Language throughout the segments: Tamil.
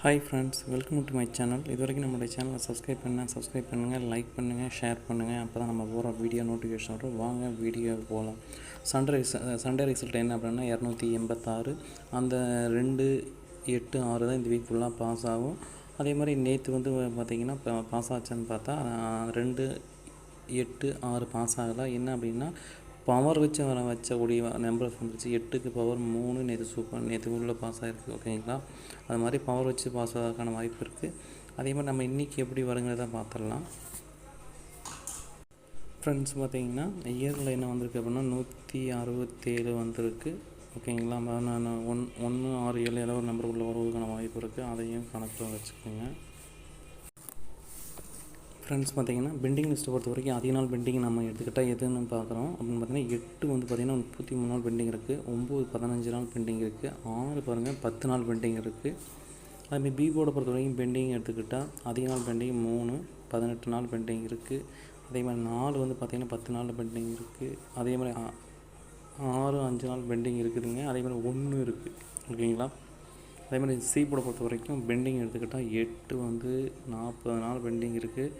Hi friends, welcome to my channel. இது வரைக்கும் நம்மளுடைய சேனலை சப்ஸ்கிரைப் பண்ணுங்கள், லைக் பண்ணுங்கள், ஷேர் பண்ணுங்கள். அப்போ தான் நம்ம போகிற வீடியோ நோட்டிஃபிகேஷன் வரும். வாங்க வீடியோ போகலாம். சண்டே ரிசல்ட் என்ன அப்படின்னா 286. அந்த 2, 8, 6 தான் இந்த வீக் ஃபுல்லாக பாஸ் ஆகும். அதே மாதிரி நேற்று வந்து பார்த்திங்கன்னா பாஸ் ஆச்சான்னு பார்த்தா 2, 8, 6 பாஸ் ஆகலை. என்ன அப்படின்னா பவர் வச்சு வச்சக்கூடிய நம்பர்ஸ் வந்துருச்சு. 8க்கு பவர் 3 நேற்று உள்ள பாஸ் ஆகிருக்கு. ஓகேங்களா, அது மாதிரி பவர் வச்சு பாஸ் ஆகிறதுக்கான வாய்ப்பு இருக்குது. அதே மாதிரி நம்ம இன்றைக்கி எப்படி வருங்கிறத பார்த்துடலாம். ஃப்ரெண்ட்ஸ் பார்த்திங்கன்னா இயரில் என்ன வந்திருக்கு அப்படின்னா 167 வந்திருக்கு. ஓகேங்களா, நான் 1, 6, 7 ஏதோ ஒரு நம்பர் உள்ள வருவதற்கான வாய்ப்பு இருக்குது. அதையும் கணக்கில் வச்சுக்கோங்க. ஃப்ரெண்ட்ஸ் பார்த்திங்கன்னா பெண்டிங் லிஸ்ட்டை பொறுத்த வரைக்கும் அதிக நாள் பெண்டிங் நம்ம எடுத்துக்கிட்டால் எதுன்னு பார்க்குறோம் அப்படின்னு பார்த்தீங்கன்னா 8 வந்து பார்த்திங்கன்னா 33 நாள் பெண்டிங் இருக்குது. 9 15 நாள் பெண்டிங் இருக்குது. 6 பாருங்கள் 10 நாள் பெண்டிங் இருக்குது. அதுமாதிரி பி போர்டை பொறுத்த வரைக்கும் பெண்டிங் எடுத்துக்கிட்டால் அதிக நாள் பெண்டிங் 3 18 நாள் பெண்டிங் இருக்குது. அதே மாதிரி 4 வந்து பார்த்திங்கன்னா 10 நாள் பெண்டிங் இருக்குது. அதே மாதிரி 6 5 நாள் பெண்டிங் இருக்குதுங்க. அதே மாதிரி 1 இருக்குது. ஓகேங்களா, அதே மாதிரி சி போர்டை பொறுத்த வரைக்கும் பெண்டிங் எடுத்துக்கிட்டால் 8 வந்து 40 நாள் பெண்டிங் இருக்குது.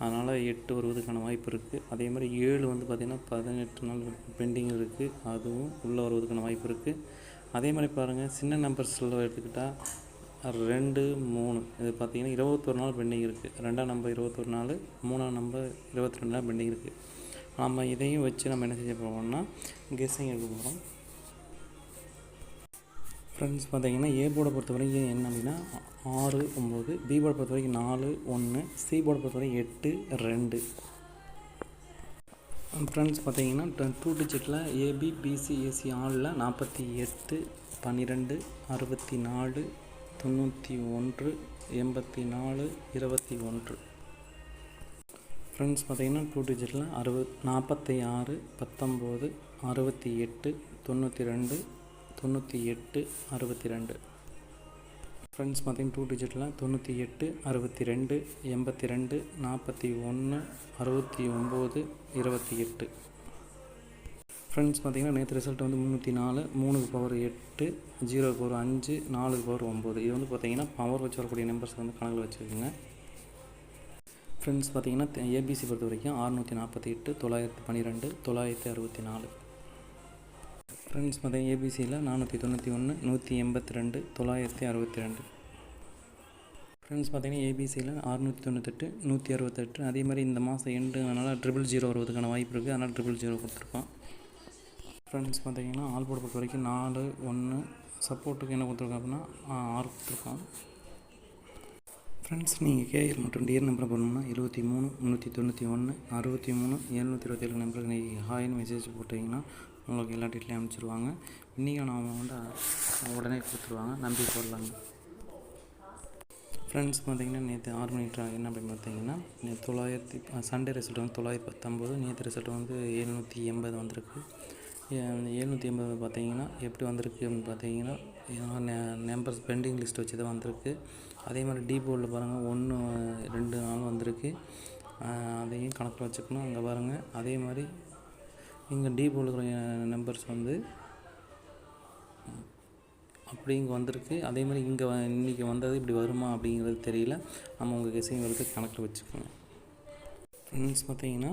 அதனால் 8 வருவதற்கான வாய்ப்பு இருக்குது. அதே மாதிரி 7 வந்து பார்த்திங்கன்னா 18 நாள் பெண்டிங் இருக்குது. அதுவும் உள்ளே வருவதற்கான வாய்ப்பு இருக்குது. அதே மாதிரி பாருங்கள் சின்ன நம்பர்ஸில் எடுத்துக்கிட்டால் 2, 3 இது பார்த்திங்கன்னா 21 நாள் பெண்டிங் இருக்குது. 2ஆம் நம்பர் 21 நாள், 3ஆம் நம்பர் 22 நாள் பெண்டிங் இருக்குது. நம்ம இதையும் வச்சு நம்ம என்ன செய்ய போகிறோம்னா கெஸ்ஸிங் எடுக்க போகிறோம். ஃப்ரெண்ட்ஸ் பார்த்திங்கன்னா ஏ போர்டை பொறுத்த வரைக்கும் என்ன அப்படின்னா 6 9, பி போர்டை பொறுத்த வரைக்கும் 4 1, சி போர்டை பொறுத்த வரைக்கும் 8 2. ஃப்ரெண்ட்ஸ் பார்த்திங்கன்னா 2 டிஜிட்டில் ஏபி பிசி ஏசி ஆளில் 48 12 64 91 84 21. ஃப்ரெண்ட்ஸ் பார்த்திங்கன்னா 2 டிஜிட்டில் 46 19 68 92 98 62. ஃப்ரெண்ட்ஸ் பார்த்திங்கன்னா 2 டிஜிட்டில் 98 62 82 41 69 28. ஃப்ரெண்ட்ஸ் பார்த்திங்கன்னா நேற்று ரிசல்ட் வந்து 304, 3க்கு பவர் 8, 0க்கு பவர் 5, 4க்கு பவர் 9. இது வந்து பார்த்திங்கன்னா பவர் வச்சு வரக்கூடிய நம்பர்ஸ் வந்து கணக்கில் வச்சுக்கோங்க. ஃப்ரெண்ட்ஸ் பார்த்திங்கன்னா ஏபிசி பொறுத்த வரைக்கும் 648 912 964. ஃப்ரெண்ட்ஸ் பார்த்திங்கன்னா ஏபிசியில் 491 182 962. ஃப்ரெண்ட்ஸ் பார்த்திங்கன்னா ஏபிசியில் 698 168. அதே மாதிரி இந்த மாதம் எண்டுனால 000 வருவதற்கான வாய்ப்பு இருக்குது. அதனால் 000 கொடுத்துருக்கோம். ஃப்ரெண்ட்ஸ் பார்த்திங்கன்னா ஆல் போர்டை பொறுத்த வரைக்கும் 4 1 சப்போர்ட்டுக்கு என்ன கொடுத்துருக்கோம் அப்படின்னா 6 கொடுத்துருக்கோம். ஃப்ரெண்ட்ஸ் நீங்கள் கேஆர் மற்றும் டிஆர் நம்பரை போடணும்னா 73 391 63 727 நம்பருக்கு நீங்கள் ஹாய்னு மெசேஜ் போட்டிங்கன்னா உங்களுக்கு எல்லா டீட்டெயிலும் அனுப்பிச்சிடுவாங்க. இன்றைக்கான அமௌண்ட்டை உடனே கொடுத்துருவாங்க, நம்பி போடலாங்க. ஃப்ரெண்ட்ஸ் பார்த்திங்கன்னா நேற்று 6 மணி என்ன அப்படின்னு பார்த்தீங்கன்னா சண்டே ரிசல்ட் வந்து 919, நேற்று ரிசல்ட் வந்து 780 வந்திருக்கு. 780 பார்த்திங்கன்னா எப்படி வந்திருக்கு அப்படின்னு பார்த்தீங்கன்னா நம்பர்ஸ் பெண்டிங் லிஸ்ட் வச்சு தான் வந்திருக்கு. அதே மாதிரி டி போர்டில் பாருங்கள் 1 2 நாள் வந்திருக்கு. அதையும் கணக்கில் வச்சுக்கணும். அங்கே பாருங்கள் அதே மாதிரி இங்கே டி போர்டுக்கிற நம்பர்ஸ் வந்து அப்படி இங்கே வந்திருக்கு. அதே மாதிரி இங்கே இன்றைக்கி வந்தது இப்படி வருமா அப்படிங்கிறது தெரியல. நம்ம உங்கள் கெஸ்ஸிங் வரது கணக்கில் வச்சுக்கோங்க. ஃப்ரெண்ட்ஸ் பார்த்திங்கன்னா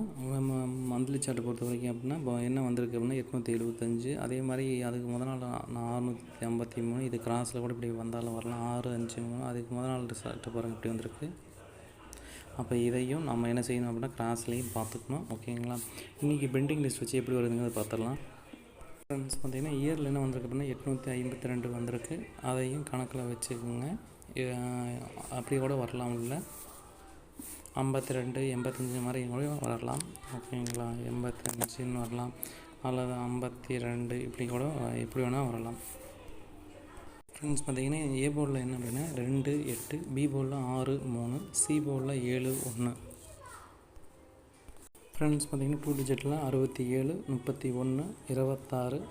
மந்த்லி சார்ட்டை பொறுத்த வரைக்கும் அப்படின்னா இப்போ என்ன வந்திருக்கு அப்படின்னா 875. அதே மாதிரி அதுக்கு முதல் நாள் 653. இது கிராஸில் கூட இப்படி வந்தாலும் வரலாம். 6 5 3. அதுக்கு முதல் நாள் ரிசல்ட்டை பாருங்கள் இப்படி வந்திருக்கு. அப்போ இதையும் நம்ம என்ன செய்யணும் அப்படின்னா கிராஸ்லேயும் பார்த்துக்கணும். ஓகேங்களா, இன்றைக்கி பெண்டிங் லிஸ்ட் வச்சு எப்படி வருதுங்கிறத பார்த்துடலாம். ஃப்ரெண்ட்ஸ் பார்த்திங்கன்னா இயரில் என்ன வந்திருக்கு அப்படின்னா 852 வந்திருக்கு. அதையும் கணக்கில் வச்சுக்கோங்க. அப்படி கூட வரலாம், இல்லை 52 85 மாதிரி கூட வரலாம். ஓகேங்களா, 85ன்னு வரலாம், அல்லது 52 இப்படி கூட எப்படி வேணால் வரலாம். ஃப்ரெண்ட்ஸ் பார்த்திங்கன்னா ஏ போர்டில் என்ன அப்படின்னா 2 8, பி போர்டில் 6 3, சி போர்டில் 7 1. ஃப்ரெண்ட்ஸ் பார்த்திங்கன்னா 2 டிஜிட்டில் 67 31 26 83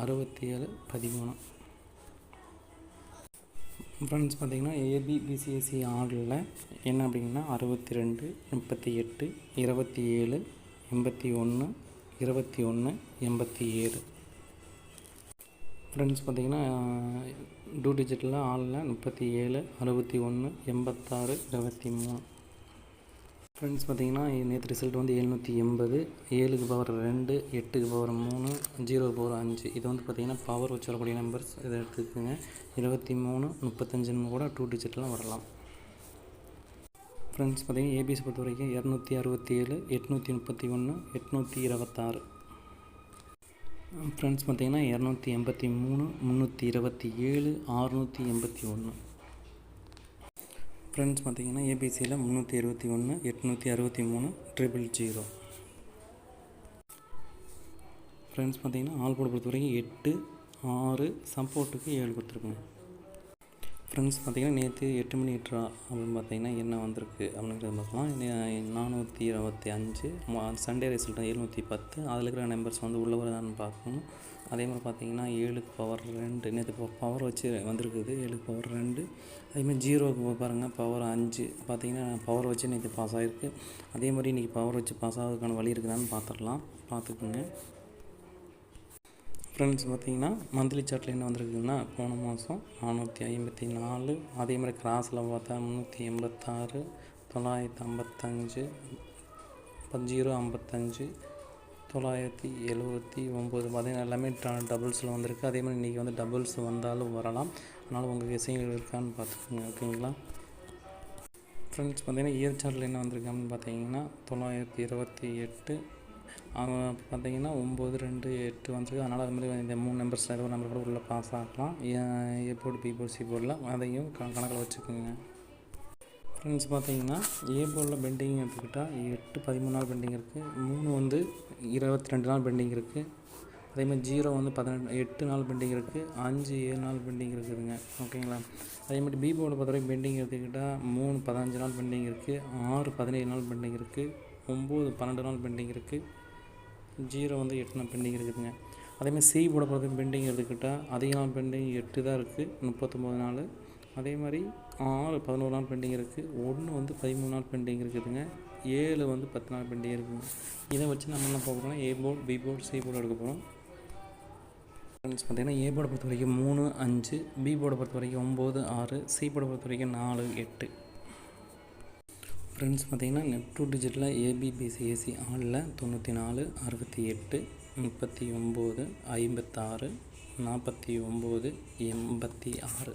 67 13. ஃப்ரெண்ட்ஸ் பார்த்திங்கன்னா ஏபி பிசிஎஸ்சி ஆர்டரில் என்ன அப்படிங்கன்னா 62 38 27 81 21 87. ஃப்ரெண்ட்ஸ் பார்த்திங்கன்னா டூ டிஜிட்டில் ஆளில் 37 61 86 23. ஃப்ரெண்ட்ஸ் பார்த்திங்கன்னா நேற்று ரிசல்ட் வந்து 780, 7க்கு பவர் 2, 8க்கு பவர் 3, 0க்கு பவர் 5. இது வந்து பார்த்திங்கன்னா பவர் வச்சு வரக்கூடிய நம்பர்ஸ். இதை எடுத்துக்கோங்க. 23 35 கூட டூ டிஜிட்லாம் வரலாம். ஃப்ரெண்ட்ஸ் பார்த்திங்கன்னா ஏபிசி பொறுத்த வரைக்கும் 267, 831, 826. ஃப்ரெண்ட்ஸ் பார்த்திங்கன்னா 283, 327, 681. ஃப்ரெண்ட்ஸ் பார்த்திங்கன்னா ஏபிசியில் 321, 863, 000. ஃப்ரெண்ட்ஸ் பார்த்திங்கன்னா ஆல் போர்டு பொறுத்த வரைக்கும் 8, 6, சப்போர்ட்டுக்கு 7 கொடுத்துருக்குங்க. ஃப்ரெண்ட்ஸ் பார்த்திங்கன்னா நேற்று 8 மணி ட்ரா அப்படின்னு பார்த்திங்கன்னா என்ன வந்திருக்கு அப்படிங்கிறத பார்க்கலாம். 425, சண்டே ரிசல்ட் 710. அதில் இருக்கிற நம்பர்ஸ் வந்து உள்ள வரதான்னு பார்க்கணும். அதே மாதிரி பார்த்திங்கன்னா 7க்கு பவர் 2 நேற்று பவர் வச்சு வந்திருக்குது. 7க்கு பவர் 2. அதேமாதிரி 0க்கு பாருங்கள் பவர் 5 பார்த்திங்கன்னா பவர் வச்சு நேற்று பாஸ் ஆகிருக்கு. அதே மாதிரி இன்றைக்கி பவர் வச்சு பாஸ் ஆகிறதுக்கான வழி இருக்குதான்னு பார்த்துக்குங்க. ஃப்ரெண்ட்ஸ் பார்த்திங்கன்னா மந்த்லி சார்ட்டில் என்ன வந்திருக்குதுன்னா போன மாதம் 454, அதே மாதிரி கிராஸில் பார்த்தா 386, 955, 055, 979. பார்த்திங்கன்னா எல்லாமே டபுள்ஸில் வந்திருக்கு. அதே மாதிரி இன்றைக்கி வந்து டபுள்ஸ் வந்தாலும் வரலாம். அதனால் உங்கள் விஷயங்கள் இருக்கான்னு பார்த்துக்கோங்க. ஓகேங்களா? ஃப்ரெண்ட்ஸ் பார்த்திங்கன்னா இயர் சார்ட்டில் என்ன வந்திருக்கு அப்படின்னு பார்த்தீங்கன்னா 928, பார்த்திங்கன்னா 9, 2, 8 வந்துருக்கு. அதனால் அது மாதிரி இந்த 3 நம்பர்ஸில் ஏதோ ஒரு நம்பர் கூட உள்ளே பாஸ் ஆகலாம். A board, B board, C போர்டில் அதையும் கணக்கில் வச்சுக்கோங்க. ஃப்ரெண்ட்ஸ் பார்த்திங்கன்னா ஏ போர்டில் பெண்டிங் எடுத்துக்கிட்டால் 8 13 நாள் பெண்டிங் இருக்குது. 3 வந்து 22 நாள் பெண்டிங் இருக்குது. அதேமாதிரி 0 வந்து 8 நாள் பெண்டிங் இருக்குது. 5 7 நாள் பெண்டிங் இருக்குதுங்க. ஓகேங்களா? அதேமாதிரி பி போர்டை பொறுத்த வரைக்கும் பெண்டிங் எடுத்துக்கிட்டால் 3 15 நாள் பெண்டிங் இருக்குது. 6 17 நாள் பெண்டிங் இருக்குது. 9 12 நாள் பெண்டிங் இருக்குது. 0 வந்து 8 நாள் பெண்டிங் இருக்குதுங்க. அதேமாதிரி சி போர்டை பொறுத்த பெண்டிங் எடுத்துக்கிட்டால் அதிக நாள் பெண்டிங் 8 தான் இருக்குது, 39 நாள். அதே மாதிரி 6 11 நாள் பெண்டிங் இருக்குது. 1 வந்து 13 நாள் பெண்டிங் இருக்குதுங்க. 7 வந்து 10 நாள் பெண்டிங் இருக்குதுங்க. இதை வச்சு நம்ம என்ன பார்க்குறோம்னா A board, B board, C board எடுக்க போகிறோம். ஃப்ரெண்ட்ஸ் பார்த்திங்கன்னா ஏ போர்டை பொறுத்த வரைக்கும் 3 5, பி போர்டை பொறுத்த வரைக்கும் 9 6, சி போர்டை பொறுத்த வரைக்கும் 4 8. ஃப்ரெண்ட்ஸ் பார்த்திங்கன்னா டூ டிஜிட்டில் ஏபிபிசிஎஸ்சி ஆளில் 94 68 39 56 49 86.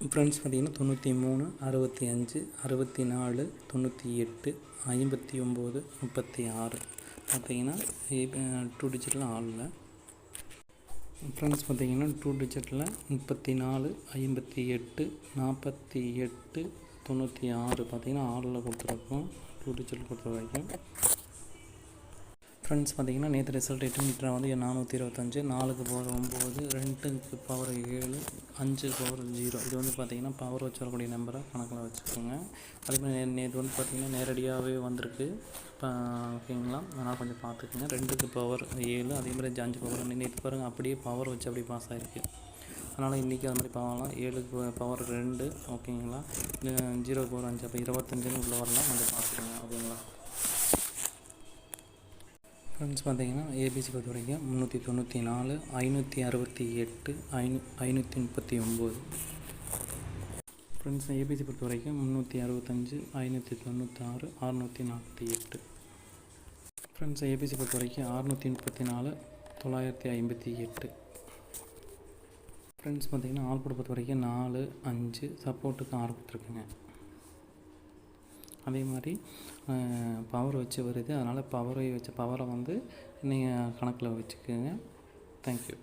ஃப்ரெண்ட்ஸ் பார்த்திங்கன்னா 93 65 64 98 59 36. பார்த்திங்கன்னா டூ டிஜிட்டில் ஆளில். ஃப்ரெண்ட்ஸ் பார்த்திங்கன்னா டூ டிஜிட்டில் 34 58 48 96. பார்த்திங்கன்னா ஆளில் கொடுத்துருக்கோம் டூ டிஜிட் பொறுத்த வரைக்கும். ஃப்ரெண்ட்ஸ் பார்த்திங்கன்னா நேற்று ரிசல்ட் 8 மீட்டரா வந்து 425, 4க்கு பவர் 9, 2க்கு பவர் 7, 5க்கு பவர் 0. இது வந்து பார்த்திங்கன்னா பவர் வச்சு வரக்கூடிய நம்பரை கணக்கில் வச்சுக்கோங்க. அதேமாதிரி நேற்று வந்து பார்த்திங்கன்னா நேரடியாகவே வந்திருக்கு. ஓகேங்களா? அதனால் கொஞ்சம் பார்த்துக்குங்க. 2க்கு பவர் 7, அதேமாதிரி 5 பவர் 2. நேற்று பாருங்கள் அப்படியே பவர் வச்சு அப்படி பாஸ் ஆகிருக்கு. அதனால் இன்றைக்கி அது மாதிரி பார்க்கலாம். 7க்கு பவர் 2. ஓகேங்களா? 0க்கு பவர் 5, அப்போ 25 உள்ளே வரலாம். கொஞ்சம் பார்த்துக்கோங்க. ஓகேங்களா? ஃப்ரெண்ட்ஸ் பார்த்திங்கன்னா ஏபிசி பொறுத்த வரைக்கும் 394, 568, 539. ஃப்ரெண்ட்ஸ் ஏபிசி பொறுத்த வரைக்கும் 365, 596, 648. ஃப்ரெண்ட்ஸ் ஏபிசி பொறுத்த வரைக்கும் 634, 958. ஃப்ரெண்ட்ஸ் பார்த்திங்கன்னா ஆல் போர்டு பொறுத்த வரைக்கும் 4 5, சப்போர்ட்டுக்கு 6 கொடுத்துருக்குங்க. அதே மாதிரி பவர் வச்சு வருது. அதனால் பவரை வந்து நீங்கள் கணக்கில் வச்சுக்கோங்க. தேங்க்யூ.